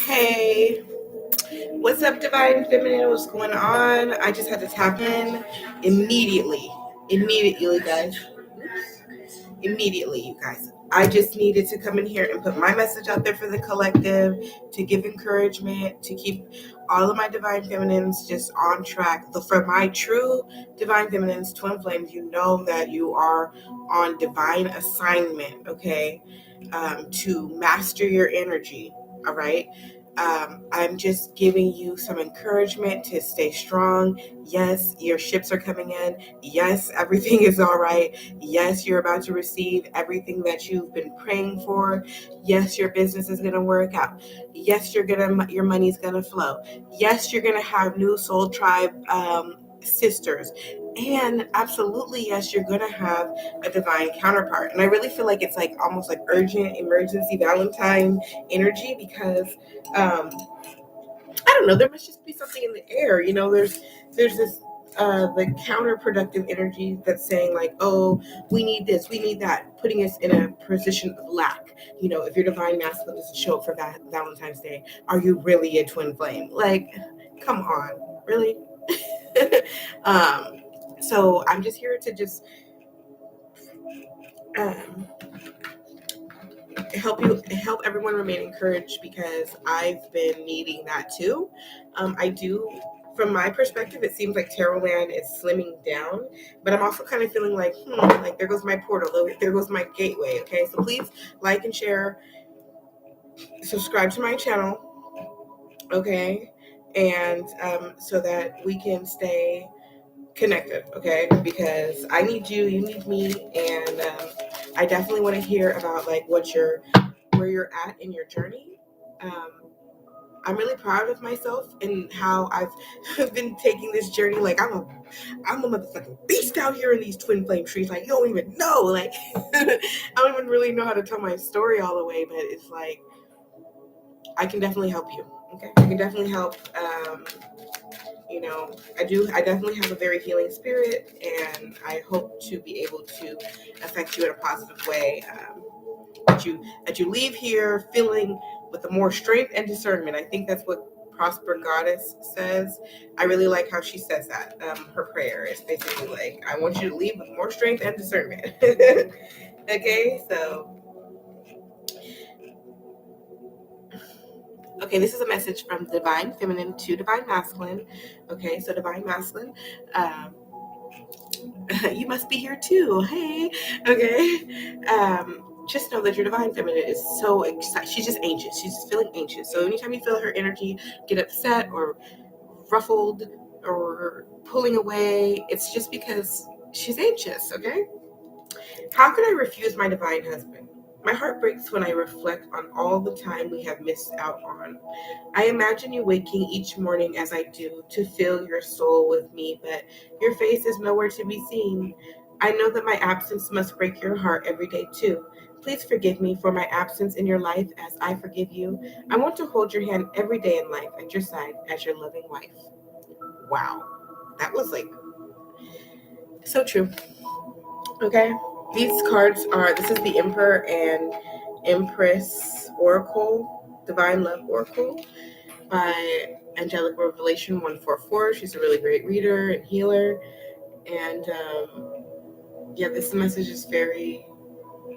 Hey, what's up, Divine Feminine? What's going on? I just had to tap in immediately, guys. Immediately, you guys. I just needed to come in here and put my message out there for the collective, to give encouragement, to keep all of my Divine Feminines just on track. For my true Divine Feminines, twin flames, you know that you are on divine assignment, okay, to master your energy, all right? I'm just giving you some encouragement to stay strong. Yes, your ships are coming in. Yes, everything is all right. Yes, you're about to receive everything that you've been praying for. Yes, your business is going to work out. Yes, your money's going to flow. Yes, you're going to have new soul tribe sisters. And absolutely, yes, you're going to have a divine counterpart. And I really feel like it's like almost like urgent emergency Valentine energy, because I don't know, there must just be something in the air. You know, there's this the counterproductive energy that's saying like, oh, we need this, we need that, putting us in a position of lack. You know, if your divine masculine doesn't show up for that Valentine's Day, are you really a twin flame? Like, come on, really? So I'm just here to just um, help everyone remain encouraged, because I've been needing that too. I do, from my perspective, it seems like Tarotland is slimming down, but I'm also kind of feeling like, like there goes my portal, there goes my gateway. Okay, so please like and share, subscribe to my channel, okay, and so that we can stay connected, okay, because I need you, you need me, and I definitely want to hear about like where you're at in your journey. I'm really proud of myself and how I've been taking this journey. Like I'm a motherfucking beast out here in these twin flame trees. Like you don't even know. Like I don't even really know how to tell my story all the way, but it's like I can definitely help you. Okay, I can definitely help. You know, I definitely have a very healing spirit, and I hope to be able to affect you in a positive way. That you leave here feeling with more strength and discernment. I think that's what Prosper Goddess says. I really like how she says that. Her prayer is basically like, I want you to leave with more strength and discernment. Okay, so okay, this is a message from Divine Feminine to Divine Masculine. Okay, so Divine Masculine, you must be here too. Hey, okay. Just know that your Divine Feminine is so excited. She's just anxious. She's feeling anxious. So anytime you feel her energy get upset or ruffled or pulling away, it's just because she's anxious, okay? How can I refuse my divine husband? My heart breaks when I reflect on all the time we have missed out on. I imagine you waking each morning as I do to fill your soul with me, but your face is nowhere to be seen. I know that my absence must break your heart every day too. Please forgive me for my absence in your life as I forgive you. I want to hold your hand every day in life at your side as your loving wife. Wow. That was like so true. Okay. These cards this is the Emperor and Empress Oracle, Divine Love Oracle by Angelic Revelation 144. She's a really great reader and healer. And yeah, this message is very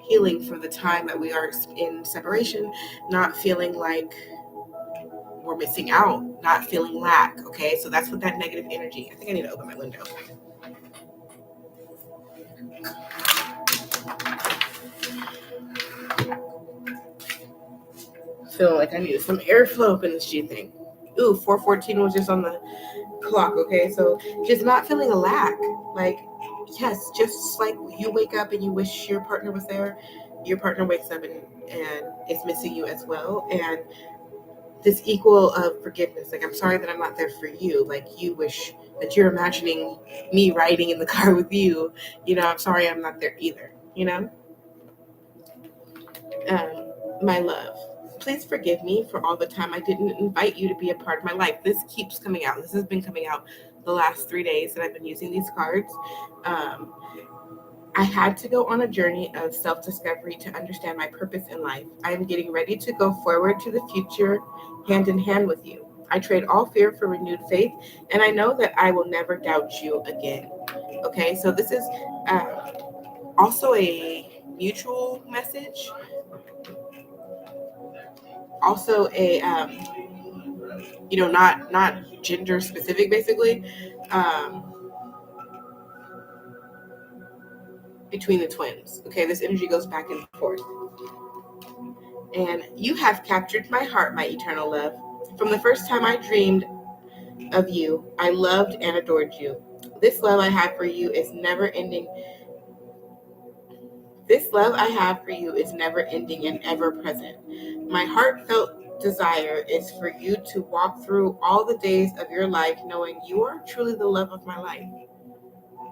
healing for the time that we are in separation, not feeling like we're missing out, not feeling lack. Okay, so that's what that negative energy. I think I need to open my window. Feeling like I needed some airflow up in this G thing. Ooh, 4:14 was just on the clock. Okay, so just not feeling a lack. Like, yes, just like you wake up and you wish your partner was there, your partner wakes up and is missing you as well. And this equal of forgiveness. Like, I'm sorry that I'm not there for you. Like, you wish that you're imagining me riding in the car with you. You know, I'm sorry I'm not there either. You know, my love. Please forgive me for all the time I didn't invite you to be a part of my life. This keeps coming out. This has been coming out the last 3 days that I've been using these cards. I I had to go on a journey of self-discovery to understand my purpose in life. I am getting ready to go forward to the future hand in hand with you. I trade all fear for renewed faith, and I know that I will never doubt you again. Okay, so this is also a mutual message, also a not gender specific, basically, between the twins. Okay, this energy goes back and forth. And you have captured my heart, my eternal love. From the first time I dreamed of you, I loved and adored you. This love I have for you is never ending. This love I have for you is never ending and ever present. My heartfelt desire is for you to walk through all the days of your life knowing you are truly the love of my life.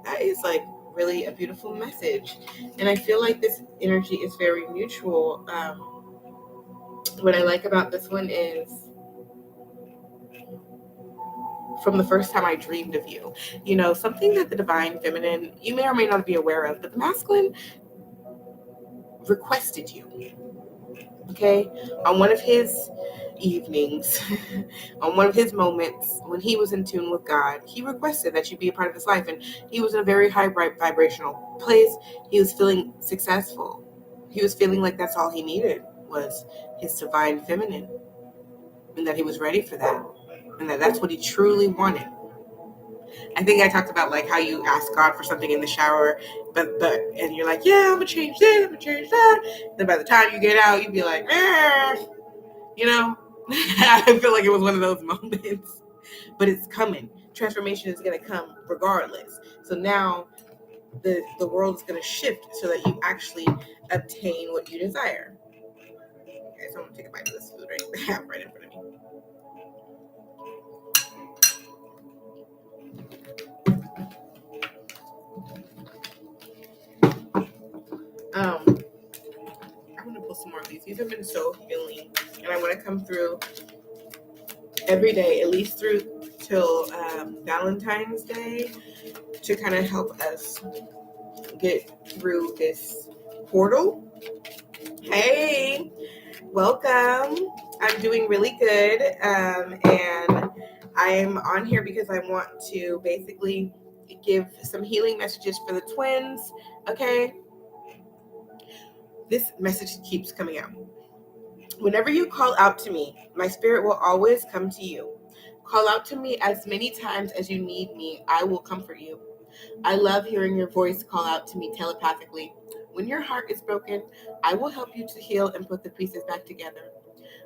That is like really a beautiful message. And I feel like this energy is very mutual. What I like about this one is from the first time I dreamed of you. You know, something that the divine feminine, you may or may not be aware of, but the masculine requested you. Okay, on one of his evenings, on one of his moments when he was in tune with God, he requested that you be a part of his life. And he was in a very high vibrational place. He was feeling successful. He was feeling like that's all he needed was his divine feminine, and that he was ready for that, and that that's what he truly wanted. I think I talked about like how you ask God for something in the shower, but and you're like, yeah, I'm gonna change this, I'm gonna change that. Then by the time you get out, you'd be like, you know. I feel like it was one of those moments, but it's coming. Transformation is gonna come regardless. So now the world is gonna shift so that you actually obtain what you desire. Okay, so I'm gonna take a bite of this food right in front of me. I'm gonna pull some more of these. These have been so healing, and I want to come through every day, at least through till Valentine's Day, to kind of help us get through this portal. Hey, welcome. I'm doing really good, and I'm on here because I want to basically give some healing messages for the twins. Okay, this message keeps coming out. Whenever you call out to me, my spirit will always come to you. Call out to me as many times as you need me. I will comfort you. I love hearing your voice call out to me telepathically. When your heart is broken, I will help you to heal and put the pieces back together.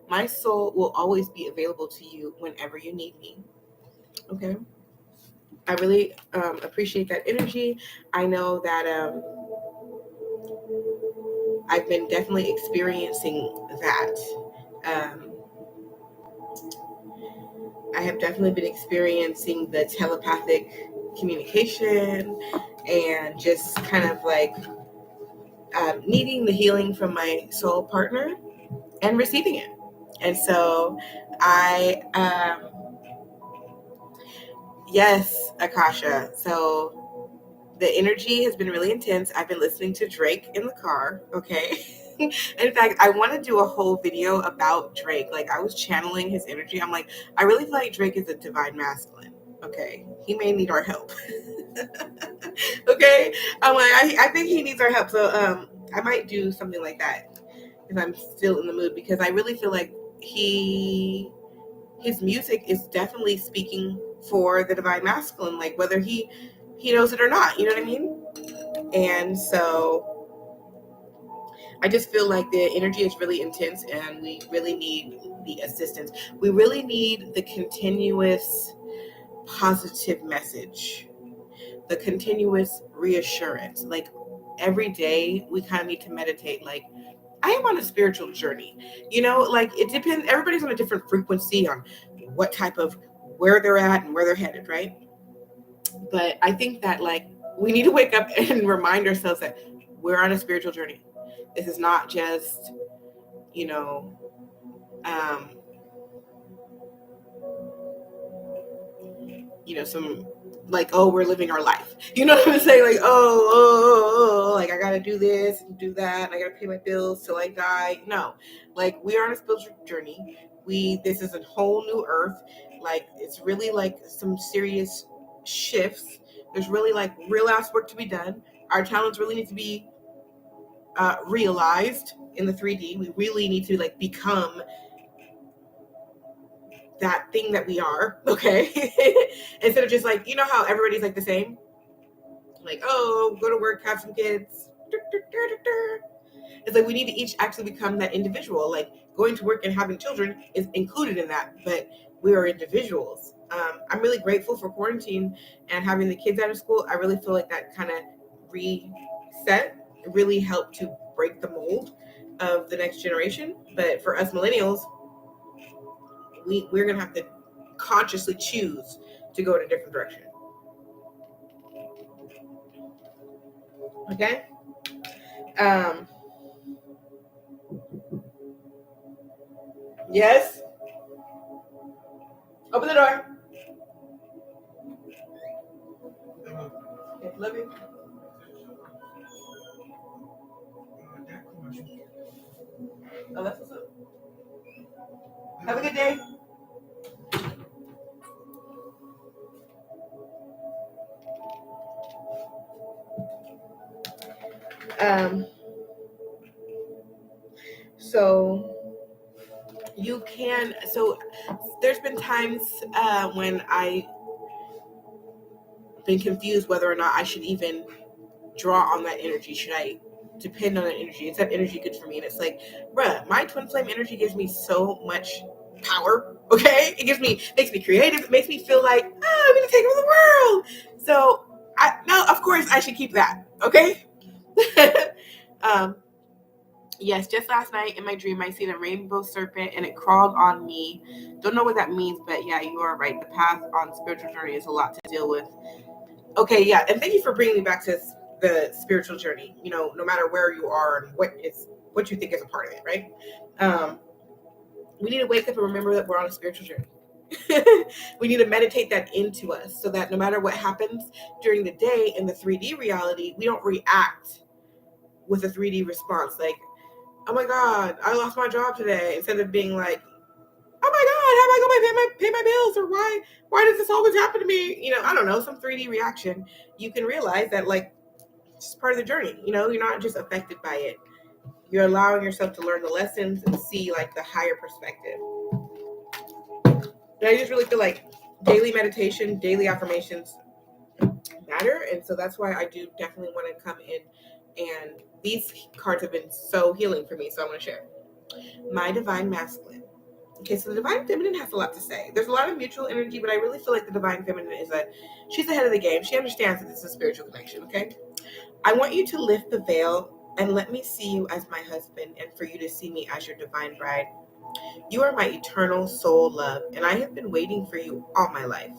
My soul will always be available to you whenever you need me. Okay? I really appreciate that energy. I know that I've been definitely experiencing that. I have definitely been experiencing the telepathic communication and just kind of like needing the healing from my soul partner and receiving it. And so yes, Akasha. So the energy has been really intense. I've been listening to Drake in the car. Okay. In fact, I want to do a whole video about Drake. Like, I was channeling his energy. I'm like, I really feel like Drake is a divine masculine. Okay. He may need our help. Okay. I'm like, I think he needs our help. So I might do something like that if I'm still in the mood, because I really feel like his music is definitely speaking for the divine masculine, like whether he knows it or not, you know what I mean? And so I just feel like the energy is really intense, and we really need the assistance. We really need the continuous positive message, the continuous reassurance. Like every day we kind of need to meditate, like, I am on a spiritual journey. You know, like it depends. Everybody's on a different frequency on what type of, where they're at and where they're headed, right? But I think that like we need to wake up and remind ourselves that we're on a spiritual journey. This is not just, you know, some like, oh, we're living our life. You know what I'm saying? Like, oh, like I gotta do this and do that, and I gotta pay my bills till I die. No, like we are on a spiritual journey. This is a whole new earth. Like it's really like some serious shifts. There's really like real ass work to be done. Our talents really need to be realized in the 3D. We really need to like become that thing that we are, okay? Instead of just like, you know how everybody's like the same? Like, oh, go to work, have some kids. It's like we need to each actually become that individual. Like going to work and having children is included in that, but we are individuals. I'm really grateful for quarantine and having the kids out of school. I really feel like that kind of reset really helped to break the mold of the next generation. But for us millennials, we're gonna have to consciously choose to go in a different direction. Okay. Yes. Open the door. Okay, love you. Oh, that's what's up. Have a good day. So you can. So there's been times when I've been confused whether or not I should even draw on that energy. Should I depend on that energy? Is that energy good for me? And it's like, bruh, my twin flame energy gives me so much power. Okay, it makes me creative. It makes me feel like, oh, I'm gonna take over the world. So now, of course, I should keep that. Okay. Yes, just last night in my dream, I seen a rainbow serpent and it crawled on me. Don't know what that means, but yeah, you are right. The path on spiritual journey is a lot to deal with. Okay, yeah, and thank you for bringing me back to the spiritual journey. You know, no matter where you are and what you think is a part of it, right? We need to wake up and remember that we're on a spiritual journey. We need to meditate that into us so that no matter what happens during the day in the 3D reality, we don't react with a 3D response like, oh my God, I lost my job today, instead of being like, oh my God, how am I going to pay my bills? Or why does this always happen to me? You know, I don't know, some 3D reaction. You can realize that like it's part of the journey. You know, you're not just affected by it. You're allowing yourself to learn the lessons and see like the higher perspective. And I just really feel like daily meditation, daily affirmations matter. And so that's why I do definitely want to come in, and these cards have been so healing for me. So I want to share. My divine masculine. Okay, so the divine feminine has a lot to say. There's a lot of mutual energy, but I really feel like the divine feminine she's ahead of the game. She understands that this is a spiritual connection, okay? I want you to lift the veil and let me see you as my husband, and for you to see me as your divine bride. You are my eternal soul love, and I have been waiting for you all my life.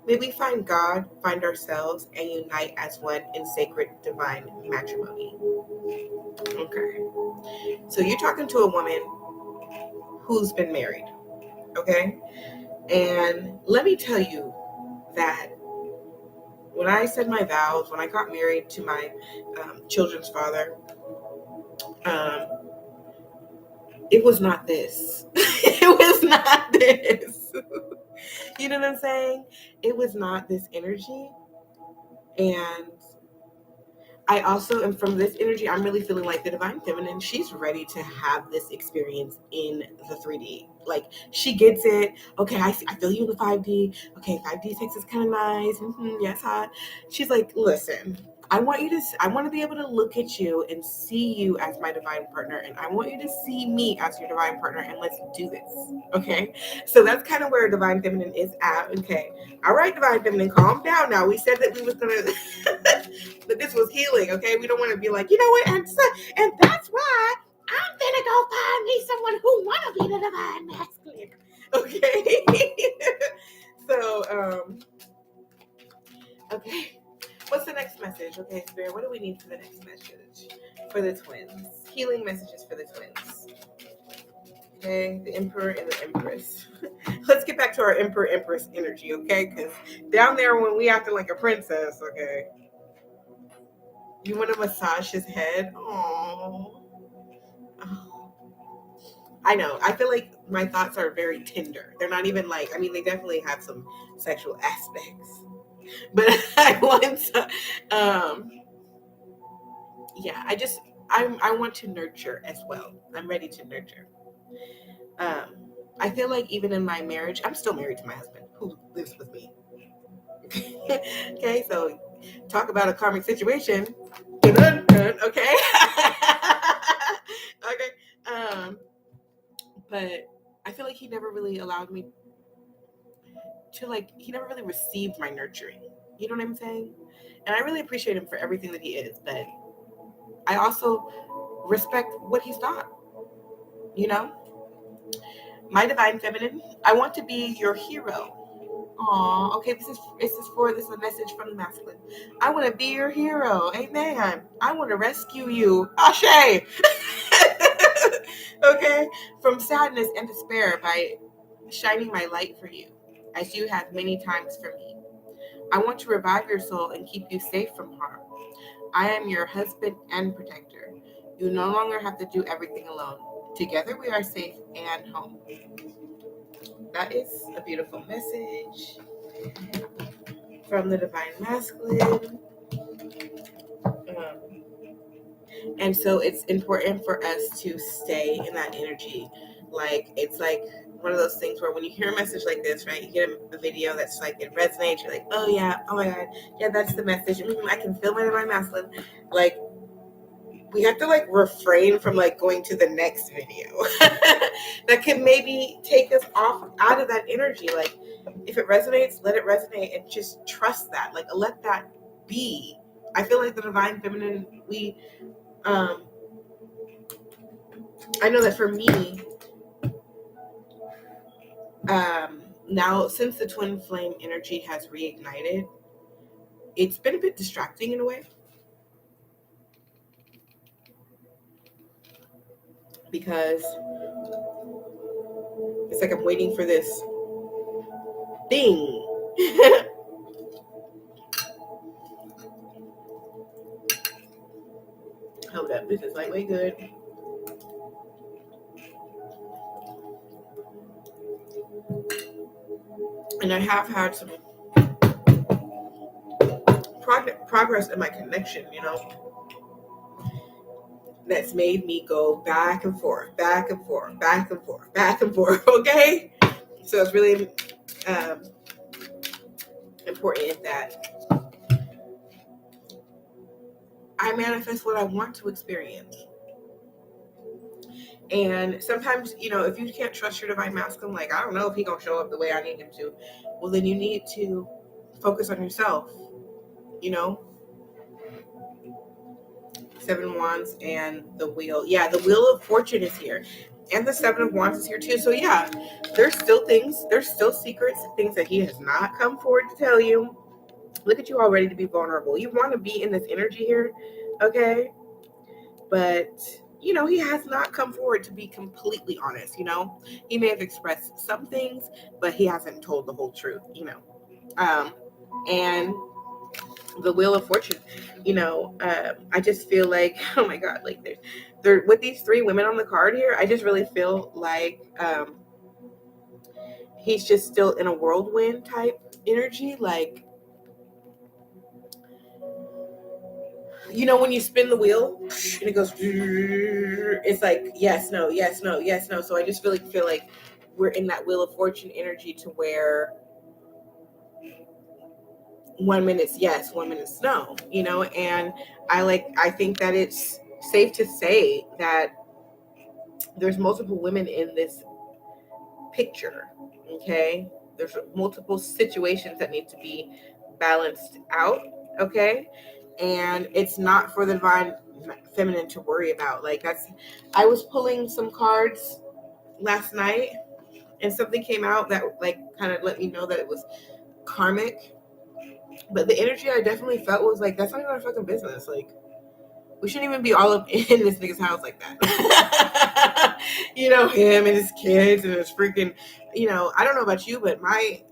May we find God, find ourselves, and unite as one in sacred divine matrimony. Okay. So you're talking to a woman who's been married, okay? And let me tell you that when I said my vows, when I got married to my children's father, it was not this. It was not this. You know what I'm saying? It was not this energy. And I also am from this energy. I'm really feeling like the divine feminine. She's ready to have this experience in the 3D. Like she gets it. Okay, I feel you in the 5D. Okay, 5D sex is kind of nice. Yes, hot. She's like, listen, I want to be able to look at you and see you as my divine partner, and I want you to see me as your divine partner, and let's do this. Okay, so that's kind of where divine feminine is at. Okay, all right, divine feminine, calm down. Now we said that we was gonna that this was healing. Okay, we don't want to be like, you know what, and that's why I'm gonna go find me someone who wanna be the divine masculine. Okay, so okay. What's the next message? Okay, Spirit, what do we need for the next message? For the twins. Healing messages for the twins. Okay, the Emperor and the Empress. Let's get back to our Emperor Empress energy, okay? Because down there when we acting like a princess, okay? You want to massage his head? Oh, I know. I feel like my thoughts are very tender. They're not even like. I mean, they definitely have some sexual aspects, but I want to. Yeah, I want to nurture as well. I'm ready to nurture. Um, I feel like even in my marriage, I'm still married to my husband who lives with me. Okay, so talk about a karmic situation. Okay. Okay. But I feel like he never really allowed me to he never really received my nurturing. You know what I'm saying? And I really appreciate him for everything that he is, but I also respect what he's not, you know? My divine feminine, I want to be your hero. Aw, okay, this is a message from the masculine. I want to be your hero. Amen. I want to rescue you. Ashe. Okay, from sadness and despair by shining my light for you, as you have many times for me. I want to revive your soul and keep you safe from harm. I am your husband and protector. You no longer have to do everything alone. Together we are safe and home. That is a beautiful message from the divine masculine. And so it's important for us to stay in that energy. It's like one of those things where when you hear a message like this, right, you get a video that's like, it resonates. You're like, oh yeah, oh my God. Yeah, that's the message. I can feel my divine masculine. Like, we have to refrain from going to the next video that can maybe take us off out of that energy. Like, if it resonates, let it resonate and just trust that. Let that be. I feel like the divine feminine, I know that for me, now since the twin flame energy has reignited, it's been a bit distracting in a way. Because it's like I'm waiting for this thing. Hold up, this is way good. And I have had some progress in my connection, that's made me go back and forth, back and forth, back and forth, back and forth, okay? So it's really important that I manifest what I want to experience. And sometimes, if you can't trust your divine masculine, I don't know if he's going to show up the way I need him to, well, then you need to focus on yourself, 7 Wands and the Wheel. Yeah, the Wheel of Fortune is here. And the 7 of Wands is here too. So yeah, there's still secrets, things that he has not come forward to tell you. Look at you all ready to be vulnerable. You want to be in this energy here, okay? But, he has not come forward to be completely honest, He may have expressed some things, but he hasn't told the whole truth, And the Wheel of Fortune, I just feel like, oh my God, they're with these 3 women on the card here, I just really feel like he's just still in a whirlwind type energy. When you spin the wheel and it goes, it's like, yes, no, yes, no, yes, no. So I just feel like we're in that Wheel of Fortune energy to where 1 minute's yes, 1 minute's no, and I think that it's safe to say that there's multiple women in this picture, okay? There's multiple situations that need to be balanced out, okay? And it's not for the divine feminine to worry about. I was pulling some cards last night and something came out that kind of let me know that it was karmic. But the energy I definitely felt was that's not even our fucking business. We shouldn't even be all up in this nigga's house like that. You know, him and his kids and his freaking, you know, I don't know about you, but my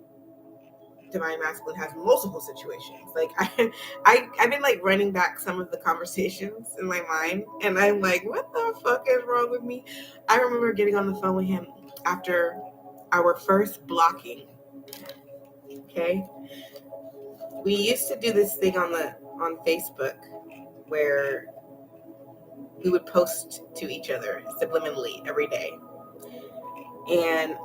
divine masculine has multiple situations. Like I've been like running back some of the conversations in my mind, and I'm like, what the fuck is wrong with me? I remember getting on the phone with him after our first blocking. Okay, we used to do this thing on Facebook where we would post to each other subliminally every day. And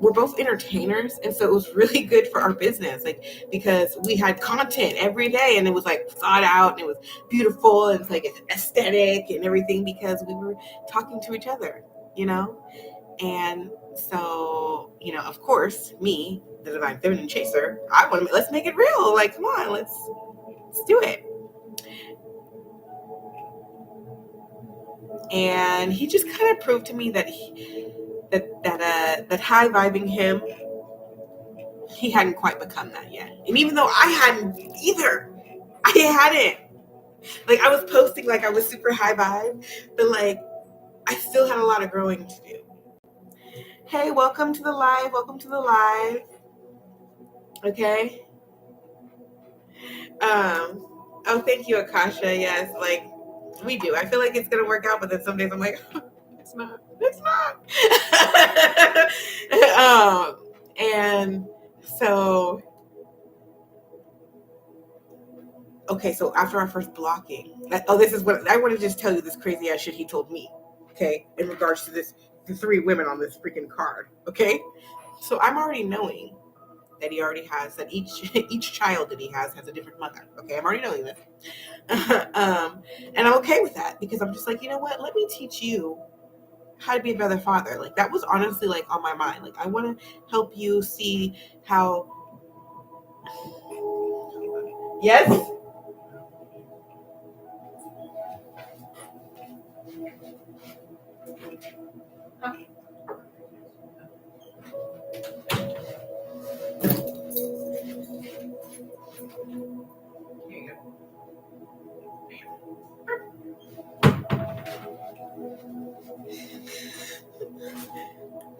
we're both entertainers, and so it was really good for our business, like, because we had content every day, and it was like thought out, and it was beautiful, and it was like aesthetic and everything, because we were talking to each other, you know. And so, you know, of course, me, the divine feminine chaser, I want to, let's make it real, like, come on, let's do it. And he just kind of proved to me that that high vibing him, he hadn't quite become that yet. And even though I hadn't either, like, I was posting like I was super high vibe, but like I still had a lot of growing to do. Hey, welcome to the live. Okay. Oh, thank you, Akasha. Yes, like we do. I feel like it's gonna work out, but then some days I'm like, it's not. And so, okay, so after our first blocking, this is what I want to just tell you, this crazy ass shit he told me, okay, in regards to the 3 women on this freaking card, okay? So I'm already knowing that he already has, that each child that he has a different mother, okay? I'm already knowing this. And I'm okay with that, because I'm just like, you know what? Let me teach you how to be a better father. Like, that was honestly like on my mind. Like, I want to help you see how. Yes.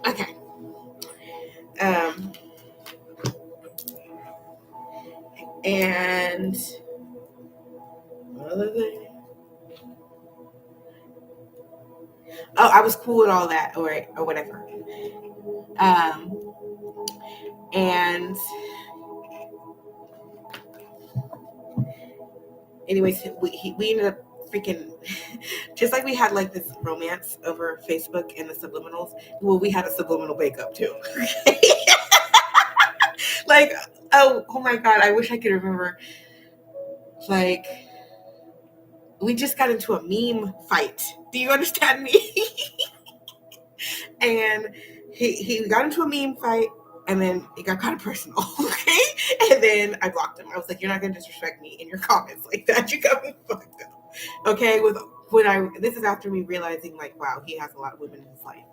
Okay. And another thing. Oh, I was cool with all that, or whatever. And anyways, we ended up freaking, just like we had like this romance over Facebook and the subliminals. Well, we had a subliminal breakup too. Like, oh my God, I wish I could remember. Like, we just got into a meme fight. Do you understand me? And he got into a meme fight, and then it got kind of personal, okay? And then I blocked him. I was like, you're not gonna disrespect me in your comments like that. You got me fucked up. Okay, this is after me realizing, like, wow, he has a lot of women in his life.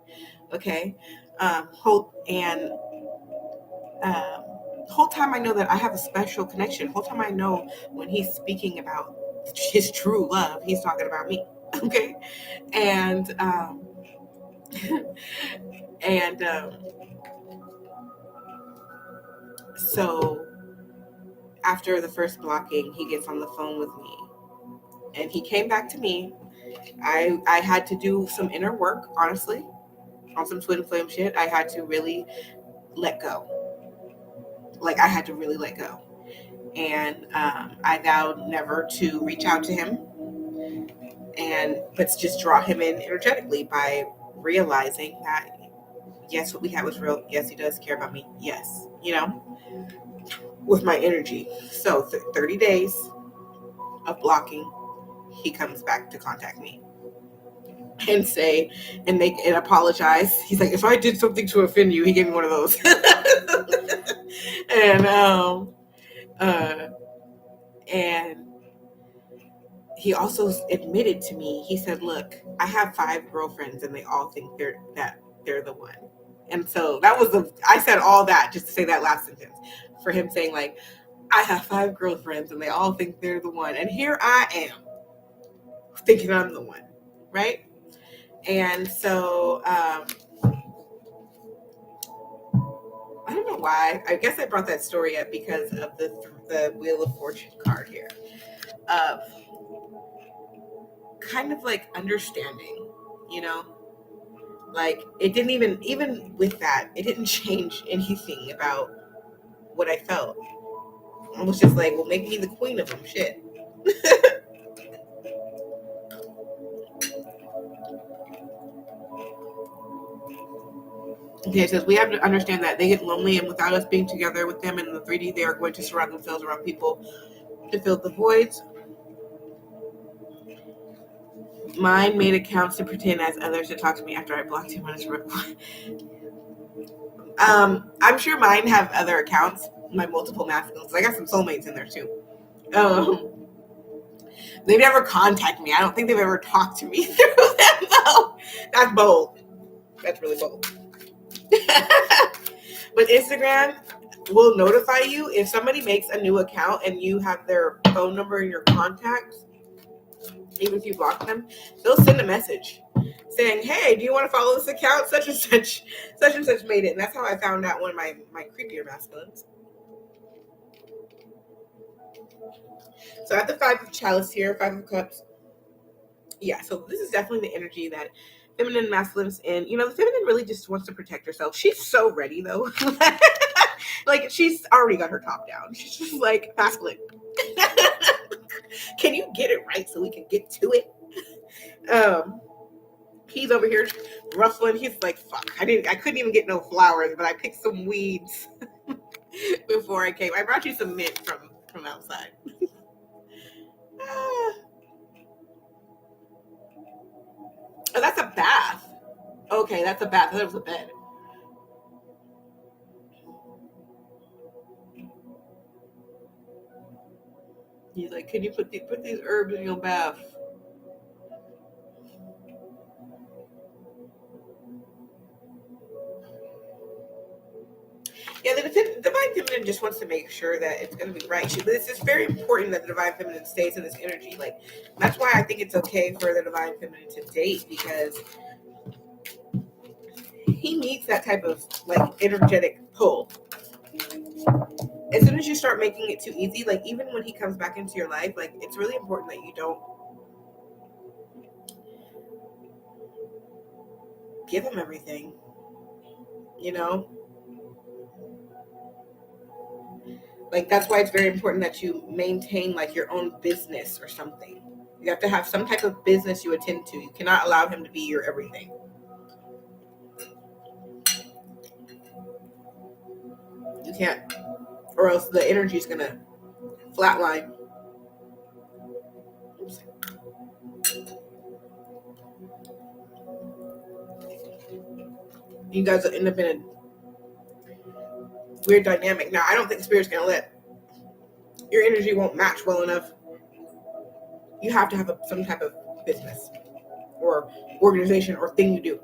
Okay. Whole time I know that I have a special connection. Whole time I know when he's speaking about his true love, he's talking about me. Okay. And so after the first blocking, he gets on the phone with me, and he came back to me. I had to do some inner work, honestly, on some twin flame shit. I had to really let go. Like, I had to really let go. And I vowed never to reach out to him, but just draw him in energetically by realizing that, yes, what we had was real. Yes, he does care about me. Yes, with my energy. So 30 days of blocking, he comes back to contact me and say and apologize. He's like, if I did something to offend you, he gave me one of those. And he also admitted to me, he said, look, I have 5 girlfriends and they all think they're the one. And so I said all that just to say that last sentence, for him saying, like, I have 5 girlfriends and they all think they're the one. And here I am thinking I'm the one, right? And so I don't know why. I guess I brought that story up because of the Wheel of Fortune card here. Of kind of like understanding, you know? Like it didn't even with that, it didn't change anything about what I felt. I was just like, well, make me the queen of them. Shit. Okay, it says we have to understand that they get lonely, and without us being together with them in the 3D, they are going to surround themselves around people to fill the voids. Mine made accounts to pretend as others to talk to me after I blocked him on his I'm sure mine have other accounts, my multiple masculines. I got some soulmates in there too. They never contact me. I don't think they've ever talked to me through them though. That's bold. That's really bold. But Instagram will notify you if somebody makes a new account and you have their phone number in your contacts. Even if you block them, they'll send a message saying, "Hey, do you want to follow this account? Such and such made it." And that's how I found out one of my creepier masculines. So I have the 5 of chalice here, 5 of cups. Yeah, so this is definitely the energy that feminine masculines in. You know, the feminine really just wants to protect herself. She's so ready though. Like she's already got her top down. She's just like, masculine. Can you get it right so we can get to it? He's over here ruffling. He's like, fuck. I couldn't even get no flowers, but I picked some weeds before I came. I brought you some mint from outside. Oh, that's a bath. Okay, that's a bath. That was a bed. He's like, can you put these herbs in your bath? Yeah, the divine feminine just wants to make sure that it's going to be right. This is very important that the divine feminine stays in this energy. Like that's why I think it's okay for the divine feminine to date, because he needs that type of like energetic pull. As soon as you start making it too easy, like even when he comes back into your life, like it's really important that you don't give him everything, you know? Like that's why it's very important that you maintain like your own business or something. You have to have some type of business you attend to. You cannot allow him to be your everything. You can't, or else the energy is gonna flatline. Oops. You guys will end up in a weird dynamic. Now, I don't think Spirit's gonna let your energy won't match well enough. You have to have some type of business or organization or thing you do.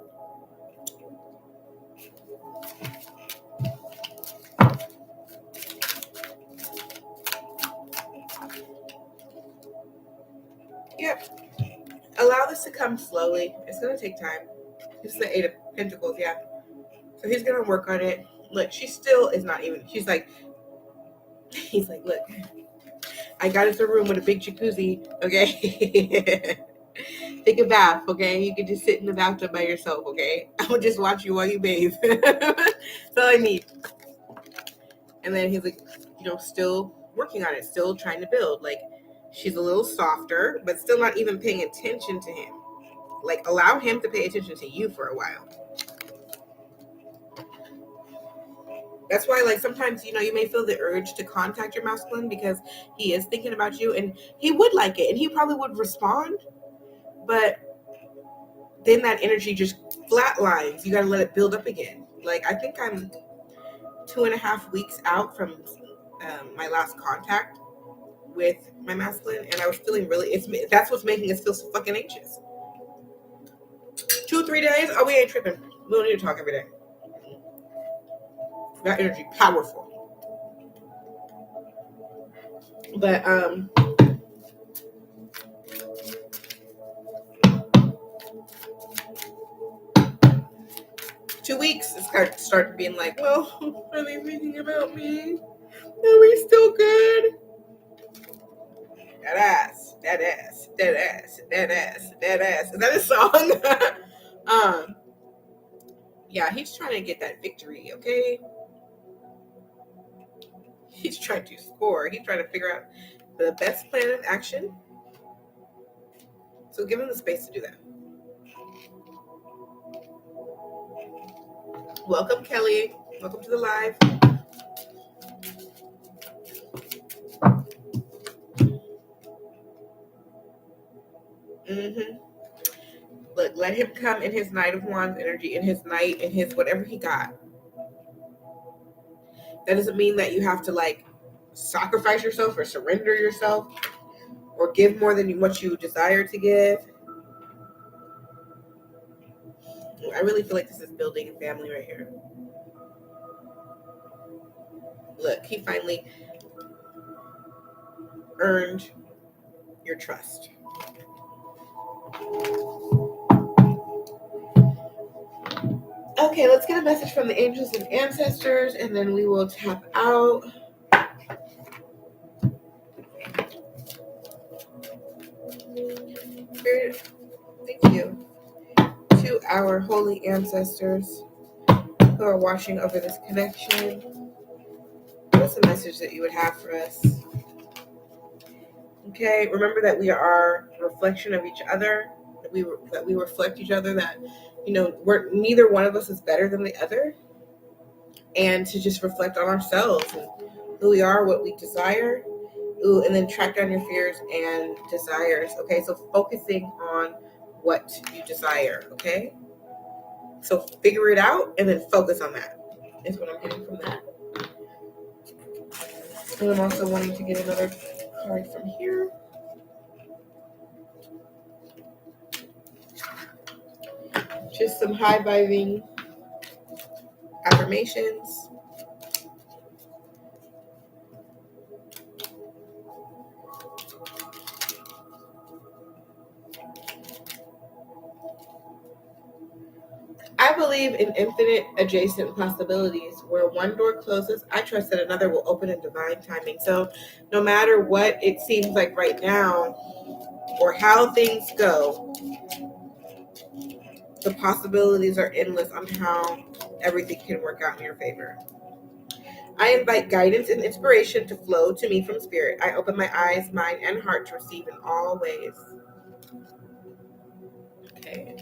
Yep. Allow this to come slowly. It's gonna take time. It's the 8 of Pentacles, yeah. So he's gonna work on it. Look, she still is not even. She's like, he's like, look, I got us a room with a big jacuzzi. Okay. Take a bath, okay? You can just sit in the bathtub by yourself, okay? I will just watch you while you bathe. That's all I need. And then he's like, still working on it, still trying to build. Like, she's a little softer, but still not even paying attention to him. Like, allow him to pay attention to you for a while. That's why, like, sometimes, you may feel the urge to contact your masculine because he is thinking about you and he would like it and he probably would respond, but then that energy just flatlines. You got to let it build up again. Like, I think I'm 2.5 weeks out from my last contact with my masculine, and I was feeling that's what's making us feel so fucking anxious. 2-3 days, oh, we ain't tripping. We don't need to talk every day. That energy, powerful. But 2 weeks, it started being like, well, are they thinking about me? Are we still good? That ass, that ass, that ass, that ass, that ass. Is that a song? Yeah, he's trying to get that victory, okay? He's trying to score. He's trying to figure out the best plan of action. So give him the space to do that. Welcome, Kelly. Welcome to the live. Look, let him come in his Knight of Wands energy, in his Knight, in his whatever he got. That doesn't mean that you have to like sacrifice yourself or surrender yourself or give more than what you desire to give. I really feel like this is building a family right here. Look, he finally earned your trust. Okay, let's get a message from the angels and ancestors, and then we will tap out. Spirit, thank you to our holy ancestors who are watching over this connection. What's the message that you would have for us? Okay, remember that we are a reflection of each other, that we reflect each other, that we're neither one of us is better than the other, and to just reflect on ourselves and who we are, what we desire. Ooh, and then track down your fears and desires. Okay, so focusing on what you desire. Okay, so figure it out and then focus on that. Is what I'm getting from that. And I'm also wanting to get another card from here. Just some high vibing affirmations. I believe in infinite adjacent possibilities. Where one door closes, I trust that another will open in divine timing. So no matter what it seems like right now or how things go, the possibilities are endless on how everything can work out in your favor. I invite guidance and inspiration to flow to me from spirit. I open my eyes, mind, and heart to receive in all ways. Okay.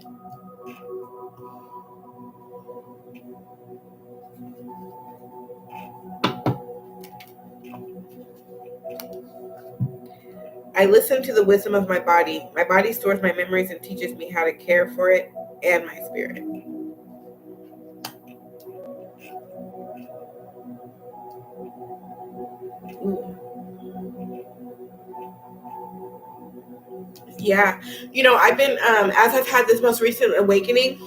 I listen to the wisdom of my body. My body stores my memories and teaches me how to care for it and my spirit. Ooh. Yeah. I've been, as I've had this most recent awakening,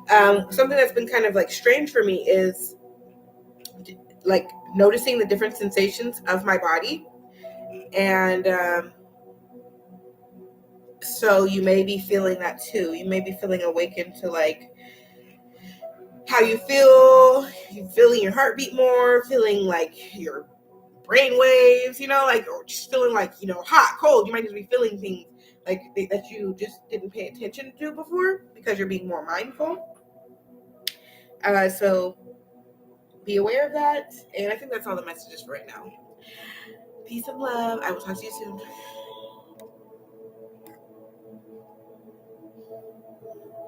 something that's been kind of like strange for me is like noticing the different sensations of my body. And so you may be feeling that too. You may be feeling awakened to like how you feel, you feeling your heartbeat more, feeling like your brain waves, like, or just feeling like, hot, cold. You might just be feeling things like that you just didn't pay attention to before because you're being more mindful. So be aware of that. And I think that's all the messages for right now. Peace and love. I will talk to you soon.